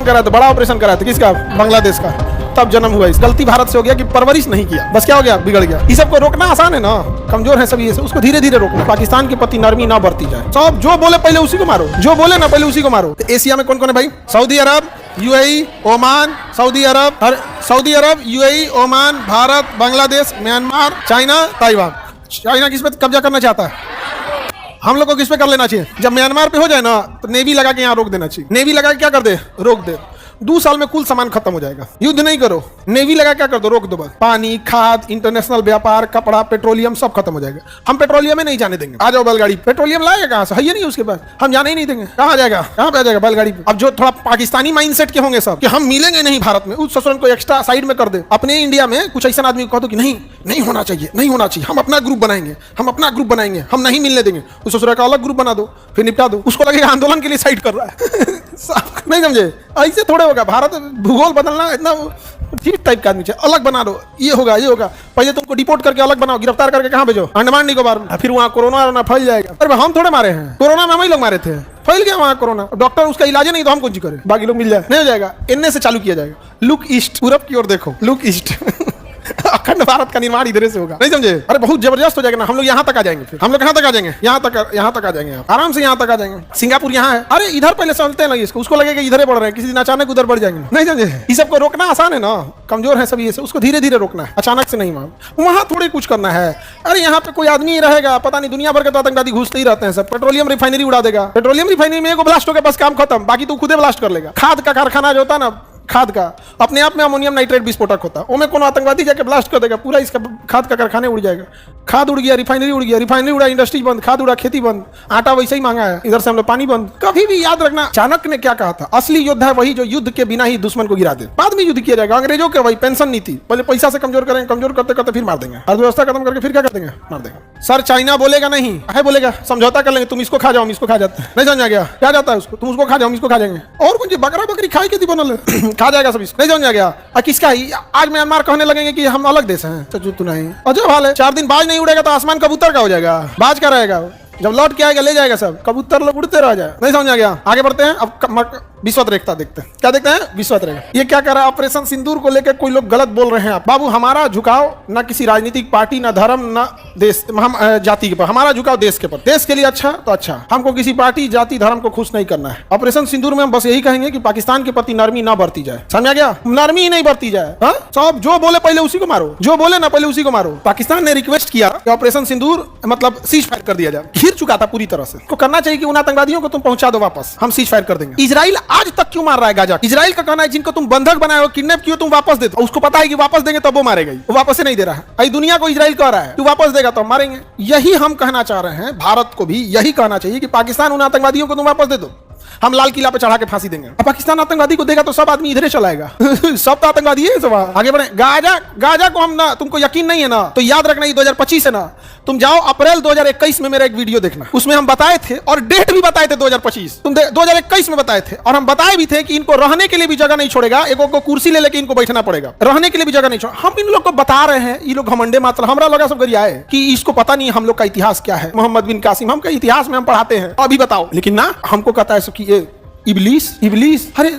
कराया था, बड़ा ऑपरेशन कराया था, किसका? बांग्लादेश का। तब जन्म हुआ। इस गलती भारत से हो गया कि परवरिश नहीं किया, बस क्या हो गया, बिगड़ गया। ये सबको रोकना आसान है ना, कमजोर है सब ये, उसको धीरे धीरे रोकना। पाकिस्तान के प्रति नरमी ना बरती जाए। सब जो बोले पहले उसी को मारो, जो बोले ना पहले उसी को मारो। तो एशिया में कौन कौन है भाई? सऊदी अरब, यूएई, ओमान, सऊदी अरब, UAE, Oman, Bharat, Bangladesh, Myanmar, China, Taiwan. China किस पे कब्जा करना चाहता है? हम लोग को किस पे कर लेना चाहिए? जब म्यांमार पे हो जाए ना तो नेवी लगा के यहाँ रोक देना चाहिए। नेवी लगा के क्या कर दे? रोक दे। 2 साल में कुल सामान खत्म हो जाएगा। युद्ध नहीं करो, नेवी लगा क्या कर दो? रोक दो बस। पानी, खाद, इंटरनेशनल व्यापार, कपड़ा, पेट्रोलियम सब खत्म हो जाएगा। हम पेट्रोलियम में नहीं जाने देंगे। आ जाओ बैलगाड़ी, पेट्रोलियम लाएगा कहाँ से? है ही नहीं उसके पास, हम जाने ही नहीं देंगे। कहाँ जाएगा? कहाँ पे आ जाएगा बैलगाड़ी पे? अब जो थोड़ा पाकिस्तानी माइंडसेट के होंगे सब कि हम मिलेंगे नहीं भारत में, उस ससुरन को एक्स्ट्रा साइड में कर दे। अपने इंडिया में कुछ ऐसा आदमी को कह दो कि नहीं होना चाहिए, नहीं होना चाहिए, हम अपना ग्रुप बनाएंगे, हम नहीं मिलने देंगे। उस ससुर का अलग ग्रुप बना दो, फिर निपटा दो। उसको लगेगा आंदोलन के लिए साइड कर रहा है। नहीं समझे? ऐसे थोड़े होगा। भारत भूगोल बदलना इतना ठीक टाइप का आदमी चाहिए। अलग बना दो, ये होगा। पहले तुमको डिपोर्ट करके अलग बनाओ, गिरफ्तार करके कहाँ भेजो? अंडमान निकोबार में। फिर वहाँ कोरोना फैल जाएगा। अरे हम थोड़े मारे हैं कोरोना में, हम ही लोग मारे थे, फैल गया वहाँ कोरोना। डॉक्टर उसका इलाज नहीं तो हम कुछ करें, बाकी लोग मिल जाए। नहीं हो जाएगा, इनने से चालू किया जाएगा। लुक ईस्ट, पूरब की ओर देखो, लुक ईस्ट। अखंड भारत का निर्माण इधर से होगा। नहीं समझे? अरे बहुत जबरदस्त हो जाएगा ना। हम लोग यहाँ तक आ जाएंगे। फिर हम लोग कहाँ तक आ जाएंगे? यहाँ तक आ जाएंगे, आराम से यहाँ तक आ जाएंगे। सिंगापुर यहाँ है। अरे इधर पहले चलते हैं ना, इसको उसको लगेगा इधर बढ़ रहे हैं, किसी दिन अचानक उधर बढ़ जाएंगे। नहीं समझे? ये सबको रोकना आसान है ना, कमजोर है सब ये, उसको धीरे धीरे रोकना है, अचानक से नहीं मारो। वहाँ थोड़े कुछ करना है। अरे यहाँ पे कोई आदमी ही रहेगा, पता नहीं दुनिया भर के तो आतंकवादी घुसते ही रहते हैं सब। पेट्रोलियम रिफाइनरी उड़ा देगा। पेट्रोलियम रिफाइनरी में एगो ब्लास्ट हो गया, बस काम खत्म, बाकी तो खुदे ब्लास्ट कर लेगा। खाद का कारखाना जो होता है ना, खाद का अपने आप में अमोनियम नाइट्रेट विस्फोटक होता है, वो में कोनो आतंकवादी जाके ब्लास्ट कर देगा, पूरा इसका खाद का कारखाने उड़ जाएगा। खाद उड़ गया, रिफाइनरी उड़ गया, रिफाइनरी उड़ा, इंडस्ट्री बंद, खाद उड़ा, खेती बंद, आटा वैसे ही मांगा है, इधर से हम लोग पानी बंद। कभी भी याद रखना, चाणक्य ने क्या कहा था? असली योद्धा वही जो युद्ध के बिना ही दुश्मन को गिरा दे। बाद में युद्ध किया जाएगा। अंग्रेजों के वही पेंशन नीति, पहले पैसा से कमजोर करेंगे, कमजोर करते करते फिर मार देंगे, अर्थव्यवस्था खत्म करके फिर क्या कर देंगे? मार देंगे। सर चाइना बोलेगा नहीं है, बोलेगा समझौता कर लेंगे, तुम इसको खा जाओ, हम इसको खा जाते हैं। नहीं समझ आ गया? क्या जाता है उसको? तुम उसको खा जाओ, हम इसको खा जाएंगे। और कुछ बकरा बकरी खाए के बनल खा जाएगा सब इसको। नहीं समझ आ गया? किसका? आज म्यांमार कहने लगेंगे कि हम अलग देश हैं। तो नहीं, अजब हाल है। 4 दिन बाज नहीं उड़ेगा तो आसमान कबूतर का हो जाएगा, बाज का रहेगा। जब लौट के आएगा ले जाएगा सब, कबूतर लोग उड़ते रह जाए। नहीं समझ आ गया? आगे बढ़ते हैं। अब विश्वत रेखता देखते हैं। क्या देखते हैं? विश्वत रेखा। ये क्या कर रहा है? ऑपरेशन सिंदूर को लेकर कोई लोग गलत बोल रहे हैं। बाबू हमारा झुकाव न किसी राजनीतिक पार्टी, न धर्म, न देश, हम जाति के पर। हमारा झुकाव देश के पर। देश के लिए अच्छा तो अच्छा, हमको किसी पार्टी, जाति, धर्म को खुश नहीं करना है। ऑपरेशन सिंदूर में हम बस यही कहेंगे कि पाकिस्तान के प्रति नरमी ना बरती जाए। समझ गया? नरमी ही नहीं बरती जाए। सब जो बोले पहले उसी को मारो, जो बोले ना पहले उसी को मारो। पाकिस्तान ने रिक्वेस्ट किया कि ऑपरेशन सिंदूर मतलब सीज फायर कर दिया जाए। घिर चुका था पूरी तरह से। को करना चाहिए कि उन आतंकवादियों को तुम पहुंचा दो वापस, हम सीज फायर कर देंगे। इजराइल आज तक क्यों मार रहा है गाजा? इजराइल का कहना है जिनको तुम बंधक बनाए हो, किडनैप किए, तुम वापस दे दो। उसको पता है कि वापस देंगे तब वो मारेगा, वो वापस से नहीं दे रहा है। अभी दुनिया को इजराइल कह रहा है तू वापस देगा तो हम मारेंगे। यही हम कहना चाह रहे हैं, भारत को भी यही कहना चाहिए कि पाकिस्तान उन आतंकवादियों को तुम वापस दे दो, हम लाल किला पे चढ़ा के फांसी देंगे। पाकिस्तान आतंकवादी को देगा तो सब आदमी इधर चलाएगा। सब तो आतंकवादी है सब। आगे बढ़े। गाजा को हम ना, तुमको यकीन नहीं है ना तो याद रखना, ये 2025 है ना, तुम जाओ अप्रैल 2021 में मेरा एक वीडियो देखना, उसमें हम बताए थे और डेट भी बताए थे 2025, तुम 2021 में बताए थे। और हम बताए भी थे कि इनको रहने के लिए भी जगह नहीं छोड़ेगा, एक को कुर्सी ले लेके इनको बैठना पड़ेगा, रहने के लिए भी जगह नहीं छोड़। हम इन लोग को बता रहे हैं, ये लोग घमंडे मात्र, हमरा लगा सब गरिया है कि इसको पता नहीं हम लोग का इतिहास क्या है। मोहम्मद बिन कासिम हम का इतिहास में हम पढ़ाते हैं, अभी बताओ। लेकिन ना हमको कहता है कि ये इबलीस, अरे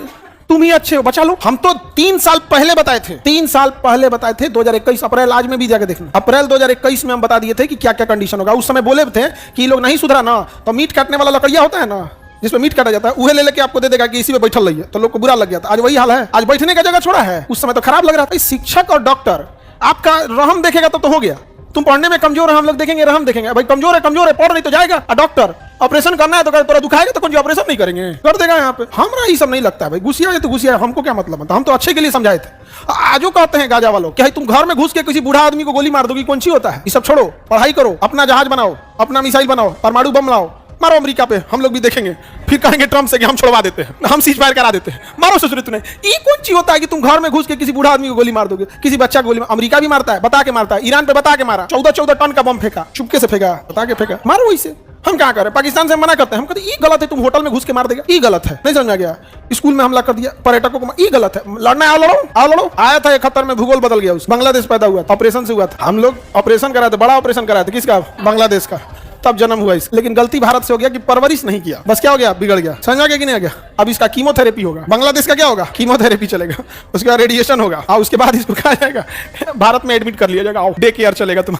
तुम ही अच्छे हो, बचा लो। हम तो 3 साल पहले बताए थे, 3 साल पहले बताए थे, 2021 अप्रैल, आज में भी जाके देखना, अप्रैल 2021 में हम बता दिए थे कि क्या क्या कंडीशन होगा। उस समय बोले थे कि ये लोग नहीं सुधरा ना तो मीट काटने वाला लकड़िया होता है ना, जिसमें मीट काटा जाता है, उहे ले लेके आपको दे देगा कि इसी पे बैठल रहिए, तो लोग को बुरा लग गया था। आज वही हाल है, आज बैठने का जगह छोड़ा है, उस समय तो खराब लग रहा था। शिक्षक और डॉक्टर आपका रहम देखेगा तो हो गया। तुम पढ़ने में कमजोर है, हम लोग देखेंगे रहम देखेंगे, भाई कमजोर है, पढ़ नहीं तो जाएगा। डॉक्टर ऑपरेशन करना है तो तोरा दुखाएगा तो कौन ऑपरेशन नहीं करेंगे, कर देगा यहाँ पे। हमरा ये सब नहीं लगता है भाई, घुसिया है तो घुसिया, हमको क्या मतलब है, हम तो अच्छे के लिए समझाए थे। आजो कहते हैं गाजा वालों कि तुम घर में घुस के किसी बूढ़ा आदमी को गोली मार दोगी, कौन सी होता है? ये सब छोड़ो, पढ़ाई करो, अपना जहाज बनाओ, अपना मिसाइल बनाओ, परमाणु बम लाओ, मारो अमेरिका पे, हम लोग भी देखेंगे। फिर कहेंगे ट्रम्प से कि हम छोड़वा देते हैं, हम सीज फायर करा देते हैं, मारो ससुरे तूने। ये कौन चीज होता है कि तुम घर में घुस के किसी बूढ़ा आदमी को गोली मार दोगे, किसी बच्चा को गोली? अमेरिका भी मारता है, बता के मारता है, ईरान पे बता के मारा, 14 टन का बम फेंका, चुपके से फेंका, बता के फेंका, मारो वैसे। हम क्या करें? पाकिस्तान से मना करते हैं, हम कहते ये गलत है, तुम होटल में घुस के मार देगा, ये गलत है। नहीं समझ गया? स्कूल में हमला कर दिया, पर्यटकों को, ये गलत है। लड़ना है, आओ लड़ो। आया था 71 में, भूगोल बदल गया, बांग्लादेश पैदा हुआ था, ऑपरेशन से हुआ था। हम लोग ऑपरेशन कराए थे, बड़ा ऑपरेशन कराए थे, किसका? बांग्लादेश का। तब जन्म हुआ इस, लेकिन गलती भारत से हो गया कि परवरिश नहीं किया, बस क्या हो गया, बिगड़ गया। समझ आ गया कि नहीं आ गया? अब इसका कीमोथेरेपी होगा। बांग्लादेश का क्या होगा? कीमोथेरेपी चलेगा, उसके बाद रेडिएशन होगा और उसके बाद इसको कहा जाएगा भारत में एडमिट कर लिया जाएगा, आओ डे केयर चलेगा तुम्हारा।